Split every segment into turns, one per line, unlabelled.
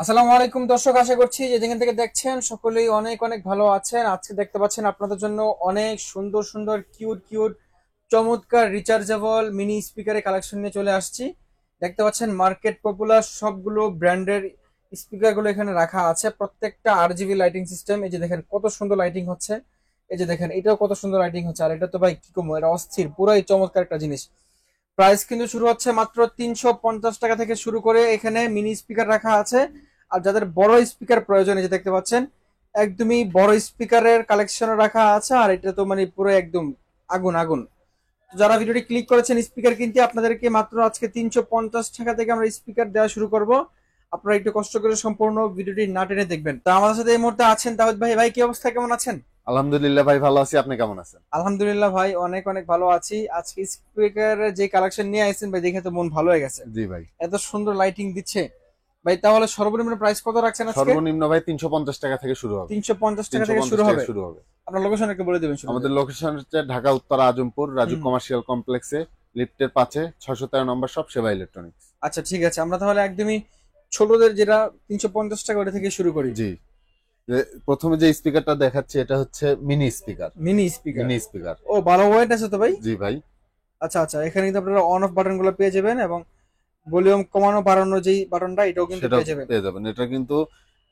আসসালামু আলাইকুম দর্শক, আশা করছি যে যেখান থেকে দেখছেন সকলেই অনেক অনেক ভালো আছেন। আজকে দেখতে পাচ্ছেন আপনাদের জন্য অনেক সুন্দর সুন্দর কিউট কিউট চমৎকার রিচার্জেবল মিনি স্পিকারের কালেকশন নিয়ে চলে আসছি। দেখতে পাচ্ছেন মার্কেট পপুলার সবগুলো ব্র্যান্ডের স্পিকার গুলো এখানে রাখা আছে, প্রত্যেকটা RGB লাইটিং সিস্টেম। এই যে দেখেন কত সুন্দর লাইটিং হচ্ছে, এই যে দেখেন এটাও কত সুন্দর লাইটিং হচ্ছে। আর এটা তো ভাই কি কমো, এটা অস্থির, পুরাই চমৎকার একটা জিনিস। প্রাইস কিন্তু শুরু হচ্ছে মাত্র 350 টাকা থেকে শুরু করে, এখানে মিনি স্পিকার রাখা আছে। আর যাদের বড় স্পিকার প্রয়োজন, এই যে দেখতে পাচ্ছেন একদমই বড় স্পিকারের কালেকশন রাখা আছে। আর এটা তো মানে পুরো একদম আগুন আগুন। তো যারা ভিডিওটি ক্লিক করেছেন স্পিকার কিনতে, আপনাদেরকে মাত্র আজকে 350 টাকা থেকে আমরা স্পিকার দেওয়া শুরু করব। আপনারা একটু কষ্ট করে সম্পূর্ণ ভিডিওটি না টেনে দেখবেন। তো আমাদের সাথে এই মুহূর্তে আছেন তাহিদ ভাই। ভাই কি অবস্থা, কেমন আছেন?
আলহামদুলিল্লাহ ভাই, ভালো আছি। আপনি কেমন আছেন?
আলহামদুলিল্লাহ ভাই, অনেক অনেক ভালো আছি। আজকে স্পিকারের যে কালেকশন নিয়ে আসছেন ভাই, দেখে তো মন ভালো হয়ে গেছে।
জি ভাই।
এত সুন্দর লাইটিং দিচ্ছে ভাই। তাহলে সর্বনিম্ন প্রাইস কত রাখছেন আজকে?
সর্বনিম্ন ভাই 350 টাকা থেকে শুরু হবে।
350 টাকা থেকে
350
শুরু
টাকা
হবে।
শুরু হবে।
আপনার লোকেশন একটু বলে দেবেন শুরুতে।
আমাদের লোকেশন হচ্ছে ঢাকা উত্তরা আজমপুর রাজু
হুম।
কমার্শিয়াল কমপ্লেক্সে, লিফটের পাশে 613 নম্বর শপ, সেবা ইলেকট্রনিক্স।
আচ্ছা ঠিক আছে, আমরা তাহলে একদমই ছোটদের যেটা 350 টাকা ওটা থেকে শুরু করি।
জি। প্রথমে যে স্পিকারটা দেখাচ্ছি এটা হচ্ছে mini speaker.
Mini speaker.
Mini speaker.
ও, ভালো ওয়েট আছে তো ভাই।
জি ভাই।
আচ্ছা আচ্ছা, এখানে কিন্তু আপনারা অন অফ বাটন গুলো পেয়ে যাবেন, এবং ভলিউম কমানো বাড়ানো যেই বাটনটা এটাও কিন্তু
সেটা
পেয়ে যাবেন।
পেয়ে যাবেন। এটা কিন্তু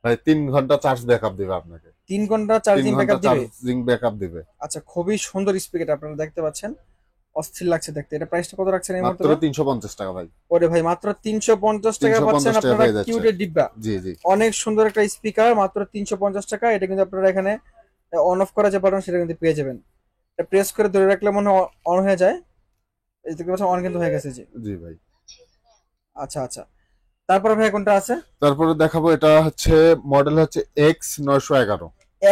ভাই 3 ঘন্টা চার্জ ব্যাকআপ দিবে আপনাকে।
3 ঘন্টা
3
চার্জিং
ঘন্টা
ব্যাকআপ দিবে।
চার্জিং ব্যাকআপ দিবে।
আচ্ছা, খুবই সুন্দর স্পিকার আপনারা দেখতে পাচ্ছেন, অস্থির লাগছে দেখতে। এটা প্রাইসটা কত রাখছেন এই মুহূর্তে?
মাত্র 350 টাকা ভাই।
ওরে ভাই, মাত্র 350 টাকা পাচ্ছেন
350 টাকা
আপনারা
পেয়ে যাচ্ছে।
কিউটের ডিব্বা।
জি জি।
অনেক সুন্দর একটা স্পিকার, মাত্র 350 টাকা। এটা কিন্তু আপনারা এখানে অন অফ করা যে বাটন সেটা কিন্তু পেয়ে যাবেন। এটা প্রেস করে ধরে রাখলে মনে অন হয়ে যায়। এই দেখতে পাচ্ছেন অন কিন্তু হয়ে গেছে জি।
জি ভাই।
আচ্ছা আচ্ছা, তারপরে ভাই কোনটা আছে?
তারপরে দেখাবো, এটা হচ্ছে মডেল হচ্ছে X911।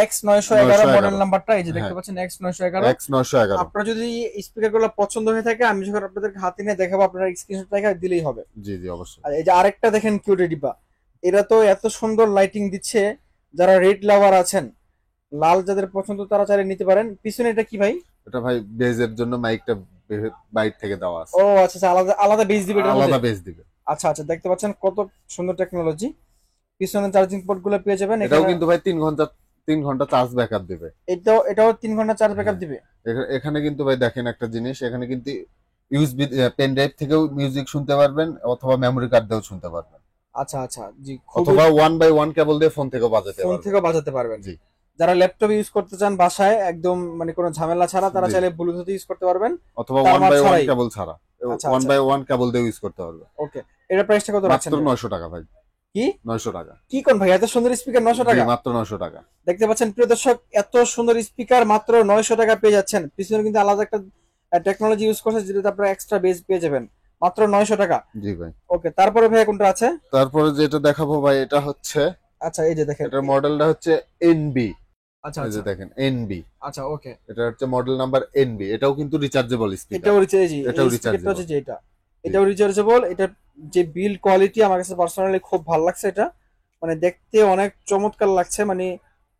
X911 মডেল নাম্বারটা, এই যে দেখতে
হ্যাঁ,
পাচ্ছেন X911।
X911।
আপনার যদি স্পিকার গুলো পছন্দ হয়ে থাকে, আমি যখন আপনাদের হাতে নিয়ে দেখাবো, আপনারা স্ক্রিনশট রেখে দিলেই হবে।
জি জি, অবশ্যই।
আর এই যে আরেকটা দেখেন কিউটের ডিব্বা, এরা তো এত সুন্দর লাইটিং দিচ্ছে। যারা রেড লাভার আছেন, লাল যাদের পছন্দ তারা চাইলে নিতে পারেন। পিছনে এটা কি ভাই?
এটা ভাই বেজের জন্য মাইকটা বাইরে থেকে দেওয়া আছে।
ও আচ্ছা আচ্ছা, আলাদা আলাদা বেস দিবে এটার মধ্যে।
আলাদা বেজ দিবে।
আচ্ছা আচ্ছা, দেখতে পাচ্ছেন কত সুন্দর টেকনোলজি। পিছনে চার্জিং পোর্ট গুলো পেয়ে যাবেন
এটাও
এখানে।
কিন্তু ভাই 3 ঘন্টা চার্জ ব্যাকআপ দিবে।
এটাও 3 ঘন্টা চার্জ ব্যাকআপ
হ্যাঁ।
দিবে।
এখানে কিন্তু ভাই দেখেন একটা জিনিস, এখানে কিন্তু ইউএসবি পেন ড্রাইভ থেকেও মিউজিক শুনতে পারবেন, অথবা মেমোরি কার্ড দিয়েও শুনতে পারবেন,
আচ্ছা আচ্ছা জি, খুবই।
অথবা 1 বাই 1 কেবল দিয়ে ফোন থেকেও বাজাতে
ফোন
পারবেন।
থেকেও বাজাতে পারবেন।
জি
যারা ল্যাপটপ ইউজ করতে চান বাসায় একদম মানে কোনো ঝামেলা ছাড়া, তারা
জি।
চাইলে ব্লুটুথ ইউজ করতে পারবেন।
অথবা ওয়ান
তারমার
বাই ওয়ান
ছাড়াই।
কেবল ছাড়া,
আচ্ছা
ওয়ান
আচ্ছা,
বাই ওয়ান কেবল দিয়ে ইউজ করতে পারবে।
ওকে। এটা প্রাইসটা কত রাখছেন
মাত্র
ভাই?
900 টাকা ভাই।
কি
900 টাকা।
কি কোন ভাই, এত সুন্দর স্পিকার 900
জি,
টাকা?
মাত্র 900 টাকা।
দেখতে পাচ্ছেন প্রিয় দর্শক, এত সুন্দর স্পিকার মাত্র 900 টাকা পেয়ে যাচ্ছেন। পিছনে কিন্তু আলাদা একটা টেকনোলজি ইউজ করছে, যেটাতে আপনারা এক্সট্রা বেস পেয়ে যাবেন মাত্র 900 টাকা।
জি ভাই।
ওকে, তারপরে ভাই কোনটা আছে?
তারপরে যেটা দেখাবো ভাই, এটা হচ্ছে,
আচ্ছা এই যে দেখেন
এটার মডেলটা হচ্ছে এনবি।
আচ্ছা
এই যে
আচ্ছা
দেখেন এনবি।
আচ্ছা, ওকে।
এটা হচ্ছে মডেল নাম্বার এনবি। এটাও কিন্তু রিচার্জেবল স্পিকার।
এটাও রিচার্জ,
এটাও
এই স্পিকারটা
রিচার্জেবল।
হচ্ছে যে এটা, এটাও রিচার্জেবল। এটা যে বিল্ড কোয়ালিটি আমার কাছে পার্সোনালি খুব ভালো লাগছে। এটা মানে দেখতে অনেক চমৎকার লাগছে, মানে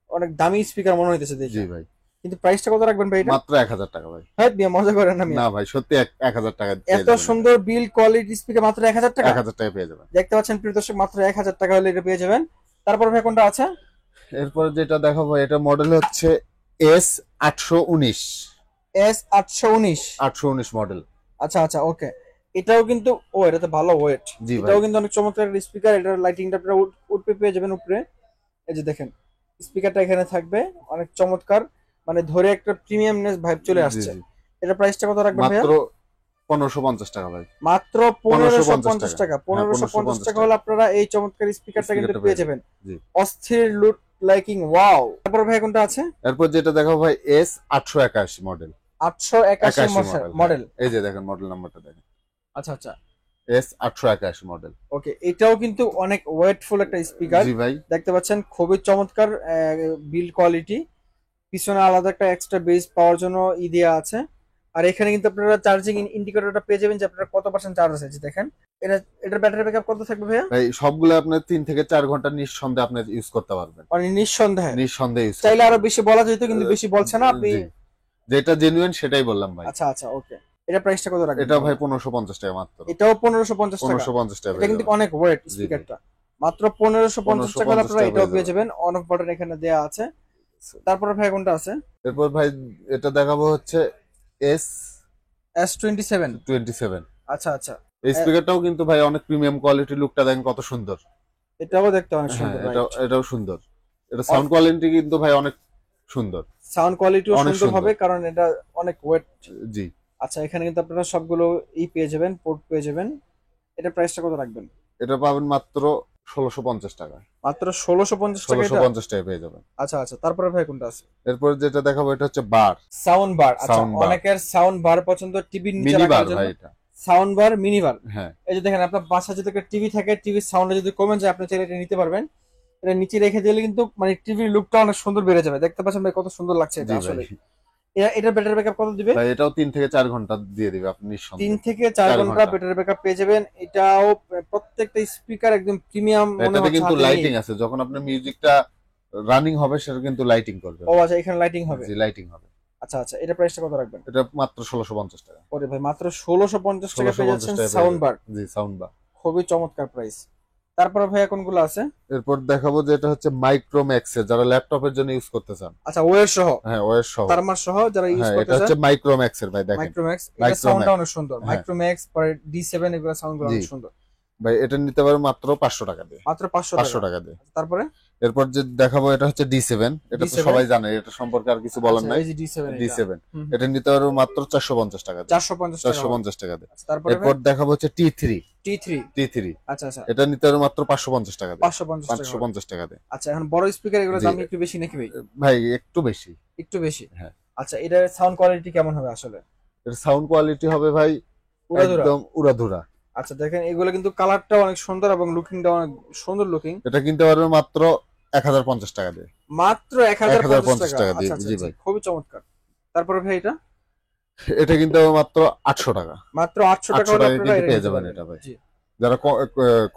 অনেক দামি স্পিকার মনে হইতেছে দেখে।
জি ভাই।
কিন্তু প্রাইসটা কত রাখবেন ভাই এটা?
মাত্র 1000 টাকা ভাই।
হ্যাঁ বিয়া, মজা করেন না মিয়া।
না ভাই, সত্যি 1000 টাকা পেয়ে
এত
যাবেন।
সুন্দর বিল্ড কোয়ালিটি স্পিকার মাত্র 1000 টাকা।
1000 টাকা পেয়ে যাবেন।
দেখতে পাচ্ছেন প্রিয় দর্শক, মাত্র 1000 টাকা হলে এটা পেয়ে যাবেন। তারপর ভাই কোনটা আছে?
এরপরে যেটা দেখাবো, এটা মডেল হচ্ছে S819।
S819।
819 মডেল।
আচ্ছা আচ্ছা, ওকে। এটাও কিন্তু, ও এটা তো ভালো ওয়েট।
জি ভাই।
এটাও কিন্তু অনেক চমৎকার স্পিকার। এটার লাইটিংটা আপনারা উপরে পেয়ে যাবেন উপরে। এই যে দেখেন স্পিকারটা এখানে থাকবে, অনেক চমৎকার, মানে ধরে একটা প্রিমিয়ামনেস ভাইব চলে
জি
আসছে।
জি।
এটা প্রাইসটা কত রাখবেন ভাইয়া?
মাত্র 1550 টাকা ভাই।
মাত্র
1550
1550 টাকা।
হ্যাঁ,
1550 টাকা
1550
হলে আপনারা এই চমৎকার স্পিকারটা কিন্তু
স্পিকারটা
পেয়ে
পেয়ে
যাবেন।
যাবেন। জি।
অস্থির লুট লাইকিং, ওয়াও। তারপর ভাই কোনটা আছে?
এরপর যেটা দেখাবো ভাই, S881 মডেল।
881
81 মডেল।
মডেল।
এই যে দেখেন মডেল নাম্বারটা দেখেন,
আচ্ছা আচ্ছা,
S881 মডেল।
ওকে। এটাও কিন্তু অনেক ওয়েটফুল একটা স্পিকার।
জি ভাই।
দেখতে পাচ্ছেন খুবই চমৎকার বিল্ড কোয়ালিটি। পিছনে আলাদা একটা এক্সট্রা বেস পাওয়ার জন্য দেয়া আছে। আর এখানে কিন্তু আপনারা চার্জিং ইন্ডিকেটরটা পেয়ে যাবেন, যে আপনারা কত পার্সেন্ট চার্জ আছে। যে দেখেন এটা, এটার ব্যাটারি ব্যাকআপ কত থাকবে ভাইয়া?
ভাই সবগুলো আপনার 3 থেকে 4 ঘন্টা নিঃসন্দেহে আপনি ইউজ করতে পারবেন।
মানে নিঃসন্দেহে।
নিঃসন্দেহে ইউজ
চাইলে
করতে
আরো
পারবেন।
বেশি বলা যেত, কিন্তু বেশি বলছে না আপনি।
জি। যেটা জেনুইন সেটাই বললাম ভাই।
আচ্ছা আচ্ছা, ওকে। এটা প্রাইসটা কত রাখবেন?
এটা ভাই 1550 টাকা মাত্র।
এটাও 1550 টাকা।
1550 টাকা
এটা
পেয়ে
কিন্তু
যাবেন।
অনেক ওয়েট
জি জি।
স্পিকারটা। মাত্র 1550 টাকা হলে
1550
আপনারা
টাকা
এটাও
পেয়ে
পেয়ে যাবেন, অন অফ বাটন এখানে দেয়া আছে। তারপরে ভাই কোনটা আছে?
এরপর ভাই এটা দেখাবো হচ্ছে এস
S27।
27।
আচ্ছা আচ্ছা।
এই স্পিকারটাও কিন্তু ভাই অনেক প্রিমিয়াম কোয়ালিটি, লুকটা দেখেন কত সুন্দর।
এটাও দেখতে অনেক
হ্যাঁ,
সুন্দর,
এটাও
রাইট।
এটাও সুন্দর। এটা সাউন্ড কোয়ালিটি কিন্তু ভাই অনেক সুন্দর,
সাউন্ড কোয়ালিটিও
অনেক
সুন্দর হবে
সুন্দর।
কারণ এটা অনেক ওয়েট।
জি,
আচ্ছা, এখানে কিন্তু আপনারা সবগুলো পেয়ে যাবেন, পোর্ট পেয়ে যাবেন। এটা প্রাইসটা কত রাখবেন?
এটা পাবেন মাত্র 1650 টাকা।
মাত্র 1650 টাকা এটা?
1650 টাকা পেয়ে যাবেন।
আচ্ছা আচ্ছা, তারপরে ভাই কোনটা আছে?
এরপর যেটা দেখাবো এটা হচ্ছে বার,
সাউন্ড বার। আচ্ছা,
সাউন্ড বার,
অনেকের সাউন্ড বার পছন্দ, টিভির নিচে
মিনি বার
রাখার জন্য।
ভাই এটা।
সাউন্ড বার, মিনি বার।
হ্যাঁ,
এই যে দেখেন, আপনার বাসায় যদি একটা টিভি থাকে, টিভির সাউন্ড যদি কমে যায়, আপনি চাইলে এটা নিতে পারবেন। এটা নিচে রেখে দিলে কিন্তু মানে টিভির লুকটা অনেক সুন্দর বেড়ে যাবে। দেখতে পাচ্ছেন ভাই কত সুন্দর লাগছে এটা
জি ভাই।
আসলে। এটার ব্যাটারি ব্যাকআপ কত দিবে?
ভাই এটাও 3 থেকে 4 ঘন্টা দিয়ে দিবে আপনি নিঃসন্দেহে।
3 থেকে 4
4
ঘন্টা
ঘন্টা।
ব্যাটারি ব্যাকআপ পেয়ে যাবেন। এটাও প্রত্যেকটা স্পিকার একদম প্রিমিয়াম মনে
এটাতে
হচ্ছে
কিন্তু
হাতে
লাইটিং
নিয়ে।
আছে, যখন আপনার মিউজিকটা রানিং হবে সেটা কিন্তু লাইটিং করবে।
ও আচ্ছা, এখানে লাইটিং হবে।
জি, লাইটিং হবে।
আচ্ছা আচ্ছা, এটা প্রাইসটা কত রাখবেন?
এটা মাত্র 1650 টাকা।
ওরে ভাই, মাত্র 1650 টাকা পেয়ে
1650
যাচ্ছেন
টাকা পেয়ে
সাউন্ড
যাবেন।
বার।
জি, সাউন্ড বার।
খুবই চমৎকার প্রাইস। তারপরে ভাইয়া কোনগুলো আছে?
এরপর দেখাবো যে এটা হচ্ছে মাইক্রোম্যাক্স এর, যারা ল্যাপটপের জন্য ইউজ করতে চান।
আচ্ছা, ওয়্যার সহ,
হ্যাঁ, ওএস সহ।
তারমার সহ যারা ইউজ
হ্যাঁ,
করতে
এটা
চান।
হচ্ছে মাইক্রোম্যাক্স এর ভাই, দেখেন
মাইক্রোম্যাক্স, এটা
মাইক্রোম্যাক্স।
সাউন্ডটা অনেক সুন্দর।
হ্যাঁ।
মাইক্রোম্যাক্স পরে D7 এগুলো সাউন্ডগুলো
জি
অনেক সুন্দর।
ভাই, এটা নিতে পারবেন মাত্র 500 টাকা দিয়ে।
মাত্র 500
500
টাকা।
টাকা দিয়ে।
তারপরে
এরপর যে দেখাবো এটা হচ্ছে D7। এটা তো
D7
সবাই জানে, এটা সম্পর্কে আর কিছু বলার
আচ্ছা,
নাই।
এই যে D7 এটা।
D7
হুম,
এটা নিতে পারবো মাত্র 450 টাকা দিয়ে।
450 টাকা।
450 টাকা দিয়ে।
আচ্ছা, তারপরে
এরপর দেখাবো হচ্ছে T3।
T3।
T3
আচ্ছা আচ্ছা,
এটা নিতে পারবো মাত্র 550 টাকা দিয়ে।
550 টাকা।
550 টাকা দিয়ে।
আচ্ছা, এখন বড় স্পিকার এগুলোর
জি।
দাম একটু বেশি নাকি ভাই?
ভাই একটু বেশি।
একটু বেশি।
হ্যাঁ।
আচ্ছা, এটার সাউন্ড কোয়ালিটি কেমন হবে আসলে?
এর সাউন্ড কোয়ালিটি হবে ভাই
উড়াধুরা।
একদম উড়াধুরা।
আচ্ছা, দেখেন এগুলো কিন্তু কালারটা অনেক সুন্দর এবং লুকিংটা অনেক সুন্দর লুকিং।
এটা কিনতে পারবে মাত্র 1050 টাকা দিয়ে।
মাত্র 1050
1050
টাকা।
টাকা দিয়ে।
আচ্ছা আচ্ছা,
জি
আচ্ছা,
ভাই।
খুবই চমৎকার। তারপরে ভাই এটা
এটা কিনতে হবে মাত্র 800 টাকা।
মাত্র 800 টাকা
800
হলে
টাকা
আপনারা
কিন্তু
এটা
পেয়ে
নিতে
যাবেন
পারবেন।
এটা ভাই।
জি।
যারা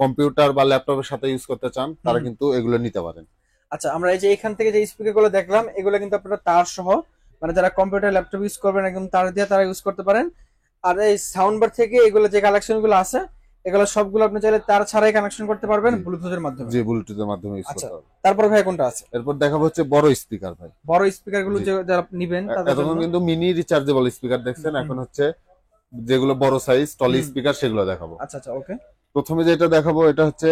কম্পিউটার বা ল্যাপটপের সাথে ইউজ করতে চান তারা
হুম।
কিন্তু এগুলো নিতে পারেন।
আচ্ছা, আমরা এই যে এখান থেকে যে স্পিকার গুলো দেখলাম, এগুলো কিন্তু আপনারা তার সহ, মানে যারা কম্পিউটার ল্যাপটপ ইউজ করবেন একদম তার দিয়ে তারা ইউজ করতে পারেন। আর এই সাউন্ড বার থেকে এগুলো যে কালেকশন গুলো আছে, এগুলো সবগুলো আপনি চাইলে তার ছাড়াই কানেকশন করতে পারবেন
জি।
ব্লুটুথের মাধ্যমে।
যে ব্লুটুথের মাধ্যমে ইউজ
আচ্ছা,
করতে পারবেন।
তারপরে ভাই কোনটা আছে?
এরপর দেখাবো হচ্ছে বড় স্পিকার ভাই।
বড় স্পিকার গুলো
জি।
যারা নিবেন তাদের
এতক্ষণ
জন্য।
কিন্তু মিনি রিচার্জেবল স্পিকার দেখছেন,
হুম।
এখন হচ্ছে যেগুলো বড় সাইজ টলি
হুম।
স্পিকার সেগুলো দেখাবো।
আচ্ছা আচ্ছা, ওকে।
প্রথমে যেটা দেখাবো এটা হচ্ছে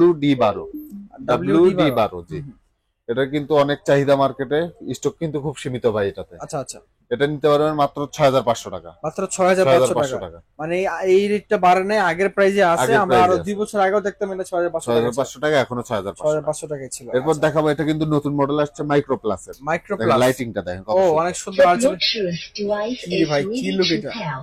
WD12। WD12 জি।
হুম, হুম।
এটা কিন্তু অনেক চাহিদা মার্কেটে, স্টক কিন্তু খুব সীমিত ভাই এটাতে।
আচ্ছা আচ্ছা,
এটা নিতে পারবেন মাত্র 6500 টাকা।
মাত্র 6500
6500
টাকা।
টাকা।
মানে এই রেটটা বাড়ে নাই, আগের প্রাইজে আছে।
আগের
আমরা
price
আরো
এ
2
আছে।
বছর আগেও দেখতাম এটা 6500 টাকা ছিল।
6500 টাকা, এখনো 6500 টাকা।
6500 টাকায় ছিল।
এরপর
আচ্ছা।
দেখাবো এটা কিন্তু নতুন মডেল আসছে মাইক্রো প্লাসের।
মাইক্রো
দেখেন
প্লাস।
লাইটিংটা দেখেন কত
ও,
সুন্দর।
অনেক সুন্দর
The
আসলে।
Bluetooth device
কি
is
ভাই, কি
ready
look
to
এটা?
pair.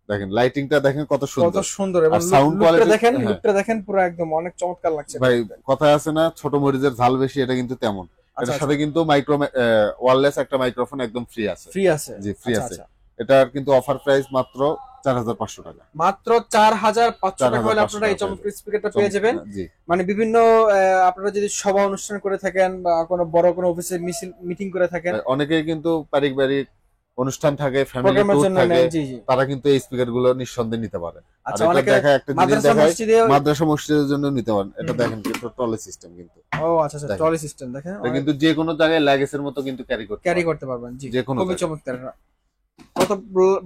দেখেন লাইটিংটা দেখেন কত
কত
সুন্দর।
সুন্দর এবং
আর sound
লুকটা
quality-
দেখেন,
হ্যাঁ।
লুকটা দেখেন পুরো একদম অনেক চমৎকার লাগছে।
ভাই কথা আছে না, ছোট মরিচের ঝাল বেশি, এটা কিন্তু তেমন।
আচ্ছা
এটার সাথে কিন্তু ওয়্যারলেস একটা মাইক্রোফোন একদম ফ্রি আছে।
ফ্রি আছে।
জি, ফ্রি
আচ্ছা,
আছে।
আচ্ছা।
এটার কিন্তু অফার প্রাইস মাত্র 4500 টাকা।
মাত্র 4500 টাকা হলে
4500
আপনারা এই
টাকা
চমৎকার স্পিকারটা পেয়ে যাবেন।
জি।
মানে বিভিন্ন আপনারা যদি সভা অনুষ্ঠান করে থাকেন বা কোনো বড় কোনো অফিসে মিটিং করে থাকেন,
অনেকেই কিন্তু পারিবারিক অনুষ্ঠান থাকে, ফ্যামিলি
প্রোগ্রামের
ট্যুর
জন্য
থাকে,
নেন। জি জি।
তারা কিন্তু এই স্পিকার গুলো নিঃসন্দেহে নিতে পারে। আর
আচ্ছা,
এটা
অনেকে
দেখা একটা জিনিস
মাদ্রাসা
দেখায়,
মসজিদে।
মাদ্রাসা মসজিদের জন্য নিতে পারেন। এটা
হুম।
দেখেন কিন্তু ট্রলি সিস্টেম কিন্তু।
ও আচ্ছা আচ্ছা,
দেখেন।
ট্রলি সিস্টেম দেখেন,
এটা কিন্তু যে কোনো জায়গায় লাগেজের মতো কিন্তু ক্যারি করতে
ক্যারি
পারবেন।
করতে পারবেন। জি,
যে কোনো
খুবই
জায়গায়।
চমৎকার। কত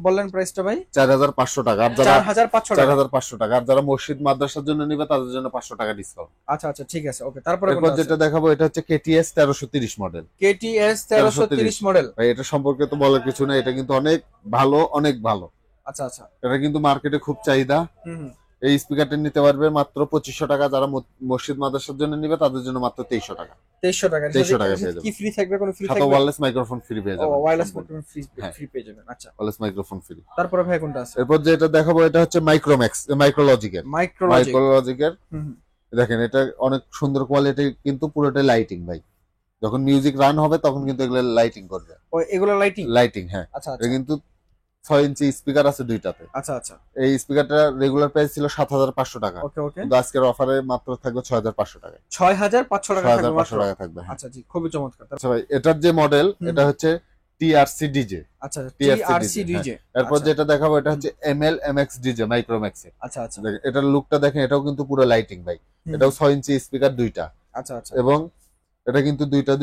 বললেন প্রাইসটা ভাই?
4500 টাকা। আর যারা
4500 টাকা।
4500 টাকা, আর যারা মসজিদ মাদ্রাসার জন্য নিবে তাদের জন্য 500 টাকা ডিসকাউন্ট।
আচ্ছা আচ্ছা, ঠিক আছে, ওকে। তারপরে
এরপর যেটা দেখাবো এটা হচ্ছে KTS 1330 মডেল।
KTS 1330 model.
ভাই এটা সম্পর্কে তো বলার কিছু না, এটা কিন্তু অনেক ভালো, অনেক ভালো।
আচ্ছা আচ্ছা।
এটা কিন্তু মার্কেটে খুব চাহিদা।
হুম হুম।
এই স্পিকারটা নিতে পারবে মাত্র 2500 টাকা। যারা মসজিদ মাদ্রাসার জন্য নিবে তাদের জন্য মাত্র 2300 টাকা।
2300 টাকা।
2300 টাকা পেয়ে
কি
যাবেন।
ফ্রি থাকবে? কোনো ফ্রি
সাথে
থাকবে?
ওয়্যারলেস মাইক্রোফোন ফ্রি পেয়ে
ও,
যাবেন।
ওয়্যারলেস মাইক্রোফোন ফ্রি
হ্যাঁ।
ফ্রি পেয়ে যাবেন। আচ্ছা,
ওয়্যারলেস মাইক্রোফোন ফ্রি।
তারপরে ভাই কোনটা আছে?
এরপর যেটা দেখাবো এটা হচ্ছে মাইক্রোলজিকের।
মাইক্রোলজিক।
মাইক্রোলজিকের
হুম হুম।
দেখেন এটা অনেক সুন্দর কোয়ালিটি, কিন্তু পুরোটাই লাইটিং ভাই। যখন মিউজিক রান হবে তখন কিন্তু এগুলো লাইটিং করবে।
ও, এগুলো লাইটিং।
লাইটিং, হ্যাঁ।
আচ্ছা
এটা
আচ্ছা।
কিন্তু 6 ইঞ্চি স্পিকার আছে দুইটাতে।
আচ্ছা আচ্ছা,
এই স্পিকারটা রেগুলার প্রাইস ছিল 7500 টাকা,
ওকে ওকে।
কিন্তু আজকের অফারে মাত্র থাকবে 6500 টাকা।
6500 টাকা থাকবে
6500
মাত্র।
টাকা থাকবে, হ্যাঁ।
আচ্ছা জি, খুবই চমৎকার।
আচ্ছা ভাই, এটার যে মডেল
হুম।
এটা হচ্ছে টিআরসি ডিজে।
আচ্ছা,
টিআরসি
টিআরসি
ডিজে,
ডিজে।
এরপর
আচ্ছা
যেটা দেখাবো এটা হচ্ছে এমএল এমএক্স ডিজে মাইক্রোম্যাক্স এর।
আচ্ছা আচ্ছা।
দেখেন এটার লুকটা দেখেন, এটাও কিন্তু পুরো লাইটিং ভাই।
হুম,
এটাও 6 ইঞ্চি স্পিকার দুইটা,
আচ্ছা আচ্ছা
এবং এটা কিন্তু দুইটা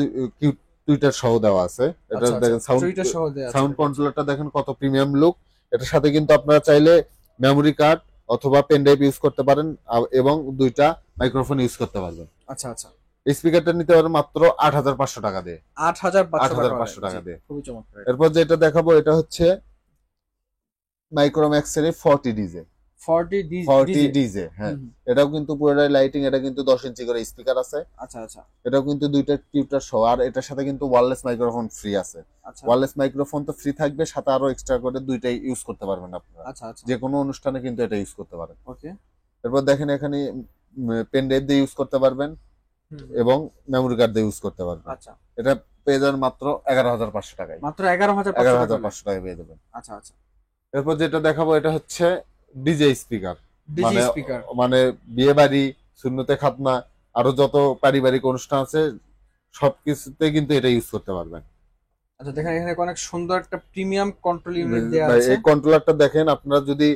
টুইটার সহ দেওয়া আছে। এটা
আচ্ছা আচ্ছা।
দেখেন সাউন্ড
টুইটার সহ দেয়া আছে।
সাউন্ড কন্ট্রোলারটা দেখেন কত প্রিমিয়াম লুক। এটার সাথে কিন্তু আপনারা চাইলে মেমোরি কার্ড অথবা পেন ড্রাইভ ইউজ করতে পারেন, এবং দুইটা মাইক্রোফোন ইউজ করতে পারবেন।
আচ্ছা আচ্ছা।
স্পিকারটা নিতে পারেন মাত্র 8,500 টাকা দিয়ে।
8,500
টাকা
জি,
দিয়ে।
খুবই চমৎকার।
এরপর যেটা দেখাবো এটা হচ্ছে মাইক্রোম্যাক্স এর 40 ডিজে।
40
40
ডিজে।
ডিজে, হ্যাঁ।
হুম,
এটাও কিন্তু পুরোটাই লাইটিং। এটা কিন্তু 10 ইঞ্চি করে স্পিকার আছে।
আচ্ছা আচ্ছা
এটাও কিন্তু দুইটা টিউটার সহ, আর এটার সাথে কিন্তু ওয়্যারলেস মাইক্রোফোন ফ্রি আছে।
আচ্ছা
ওয়্যারলেস মাইক্রোফোন তো ফ্রি থাকবে, সাথে আরো এক্সট্রা করে দুইটাই ইউজ করতে পারবেন আপনারা।
আচ্ছা আচ্ছা।
যে কোনো অনুষ্ঠানে কিন্তু এটা ইউজ করতে পারেন।
ওকে।
এরপর দেখেন এখানে পেন ড্রাইভ দিয়ে ইউজ করতে পারবেন
হুম,
এবং মেমোরি কার্ড দিয়ে ইউজ করতে পারবেন।
আচ্ছা।
এটা পেয়ে যাবেন মাত্র 11,500 টাকায়।
মাত্র 11,500 টাকা।
11,500 টাকায় পেয়ে যাবেন।
আচ্ছা আচ্ছা।
এরপর যেটা দেখাবো এটা হচ্ছে ডিজে স্পিকার।
ডিজে
মানে
স্পিকার।
মানে বিয়ে বাড়ি, সুন্নতে খাতনা, আরো যত পারিবারিক অনুষ্ঠান আছে সবকিছুতে কিন্তু এটা ইউজ করতে পারবেন।
আচ্ছা, দেখেন এখানে অনেক সুন্দর একটা প্রিমিয়াম কন্ট্রোল ইউনিট দেয়া
ভাই,
আছে।
এই কন্ট্রোলারটা দেখেন, আপনারা যদি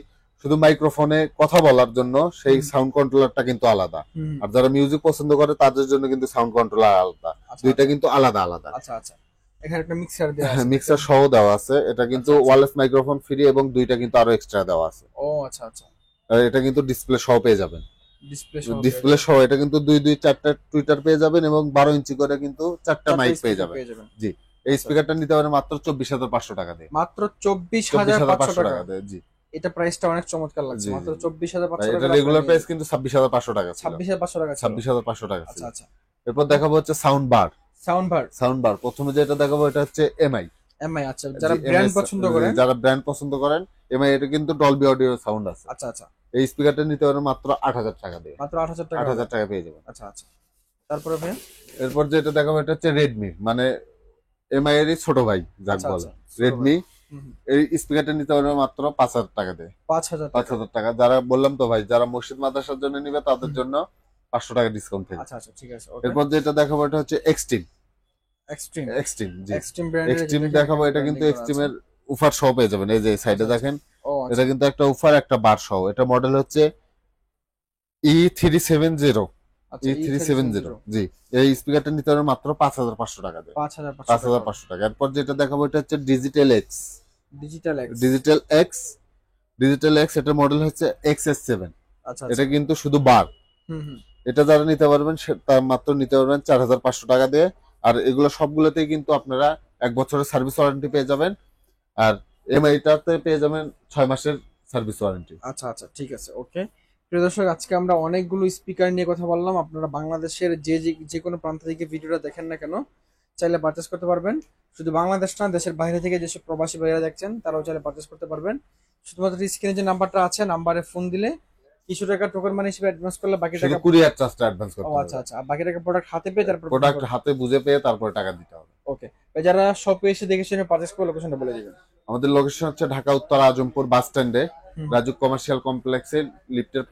শুধু মাইক্রোফোনে কথা বলার জন্য, সেই
হুম।
সাউন্ড কন্ট্রোলারটা কিন্তু আলাদা।
হুম,
আর যারা মিউজিক পছন্দ করে তাদের জন্য কিন্তু সাউন্ড কন্ট্রোলার আলাদা।
আচ্ছা
দুইটা কিন্তু আলাদা আলাদা।
আচ্ছা আচ্ছা। এখানে একটা মিক্সার দেয়া আছে।
মিক্সার সহ দেওয়া আছে। এটা কিন্তু
আচ্ছা, আচ্ছা।
ওয়্যারলেস মাইক্রোফোন ফ্রি, এবং দুইটা কিন্তু আরো এক্সট্রা দেওয়া আছে।
ও আচ্ছা আচ্ছা।
আর এটা কিন্তু ডিসপ্লে সহ পেয়ে যাবেন।
ডিসপ্লে সহ
ডিসপ্লে সহ এটা কিন্তু দুই চারটা টুইটার পেয়ে যাবেন, এবং 12 ইঞ্চি করে কিন্তু চারটা মাইক পেয়ে যাবেন। জি, এই
আচ্ছা।
স্পিকারটা নিতে পারেন মাত্র 24,500 টাকা দিয়ে।
মাত্র
24,500
24,500 টাকা।
টাকা দিয়ে, জি।
এটা প্রাইসটা অনেক চমৎকার লাগছে।
জি,
মাত্র
জি।
24,500
এটা
টাকা।
রেগুলার প্রাইস কিন্তু 26,500 টাকা ছিল।
26,500 টাকা ছিল।
26,500 টাকা ছিল।
আচ্ছা আচ্ছা।
এরপর দেখাবো হচ্ছে sound bar.
Sound bar.
Sound bar প্রথমে যেটা দেখাবো এটা হচ্ছে এমআই।
এমআই, আচ্ছা। যারা ব্র্যান্ড পছন্দ করেন।
যারা ব্র্যান্ড পছন্দ করেন, এমআই এটা কিন্তু ডলবি অডিও সাউন্ড আছে।
আচ্ছা আচ্ছা।
এই স্পিকারটা নিতে পারেন মাত্র 8,000 টাকা দিয়ে।
মাত্র 8,000 টাকা।
8,000 টাকা পেয়ে যাবেন।
আচ্ছা আচ্ছা। তারপরে ভাই?
এরপর যেটা দেখাবো এটা হচ্ছে রেডমি, মানে এমআই এরই ছোট ভাই যাক
আচ্ছা
বলে।
আচ্ছা।
রেডমি
হুম, হুম।
এই স্পিকারটা নিতে পারবে মাত্র 5,000 টাকা দিয়ে।
5,000 টাকা।
5,000 টাকা। যারা বললাম তো ভাই, যারা মসজিদ মাদ্রাসার জন্য নিবে তাদের জন্য 500 টাকা ডিসকাউন্ট থেকে।
আচ্ছা আচ্ছা, ঠিক আছে। ওকে।
এরপর যেটা দেখাবো এটা হচ্ছে এক্সট্রিম।
এক্সট্রিম।
এক্সট্রিম, জি।
এক্সট্রিম ব্র্যান্ডের
এক্সট্রিম দেখাবো, এটা কিন্তু এক্সট্রিম এর উফার সহ পেয়ে যাবেন। এই যে সাইডে
আচ্ছা,
দেখেন,
ও
এটা
আচ্ছা
কিন্তু একটা উফার একটা বার সহ। এটা মডেল হচ্ছে E370।
আচ্ছা।
E370, জি। এই স্পিকারটা নিতে পারবেন মাত্র 5,500 টাকা দিয়ে।
5,500 টাকা।
5,500 টাকা। এরপর যেটা দেখাবো এটা হচ্ছে digital x.
Digital x.
Digital x. Digital x, এটা মডেল হচ্ছে XS7।
আচ্ছা
এটা
আচ্ছা।
কিন্তু শুধু বার।
হুম হুম।
এটা যারা নিতে পারবেন তার মাত্র নিতে পারবেন 4,500 টাকা দিয়ে। আর এগুলো সবগুলোতেই কিন্তু আপনারা 1 বছরের সার্ভিস ওয়ারেন্টি পেয়ে যাবেন, আর এমআইটাতে পেয়ে যাবেন 6 মাসের সার্ভিস ওয়ারেন্টি।
আচ্ছা আচ্ছা, ঠিক আছে। ওকে। প্রিয় দর্শক, আজকে আমরা অনেকগুলো স্পিকার নিয়ে কথা বললাম। আপনারা বাংলাদেশের যে কোনো প্রান্ত থেকে ভিডিওটা দেখেন না কেন, চাইলে পারচেস করতে পারবেন। শুধু বাংলাদেশ না, দেশের বাইরে থেকে যেসব প্রবাসী ভাইরা দেখছেন তারাও চাইলে পারচেস করতে পারবেন। শুধুমাত্র স্ক্রিনে যে নাম্বারটা আছে, নাম্বারে ফোন দিলে কিছু টাকা টোকেন মানি হিসেবে অ্যাডভান্স করলে বাকি
শুধু
টাকা।
কুরিয়ার চার্জটা অ্যাডভান্স
ও
করতে
আচ্ছা
হবে।
আচ্ছা। আর বাকি টাকা প্রোডাক্ট হাতে পেয়ে তারপর
প্রোডাক্ট হাতে বুঝে পেয়ে তারপরে টাকা দিতে হবে।
ওকে। যারা শপে এসে দেখে শুনে পারচেস করবে, লোকেশনটা বলে দিবেন।
আমাদের লোকেশন হচ্ছে ঢাকা উত্তর আজমপুর বাস স্ট্যান্ডে,
হুম।
রাজু কমার্শিয়াল কমপ্লেক্সে, লিফটের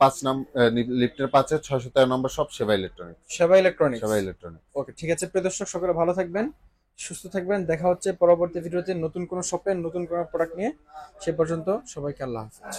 5-এ 613 নম্বর শপ, সেবা ইলেকট্রনিক্স।
সেবা ইলেকট্রনিক্স।
সেবা ইলেকট্রনিক্স।
ওকে, ঠিক আছে। প্রিয় দর্শক, সকলে ভালো থাকবেন, সুস্থ থাকবেন। দেখা হচ্ছে পরবর্তী ভিডিওতে নতুন কোনো শপে নতুন কোনো প্রোডাক্ট নিয়ে। সে পর্যন্ত সবাইকে আল্লাহ হাফেজ।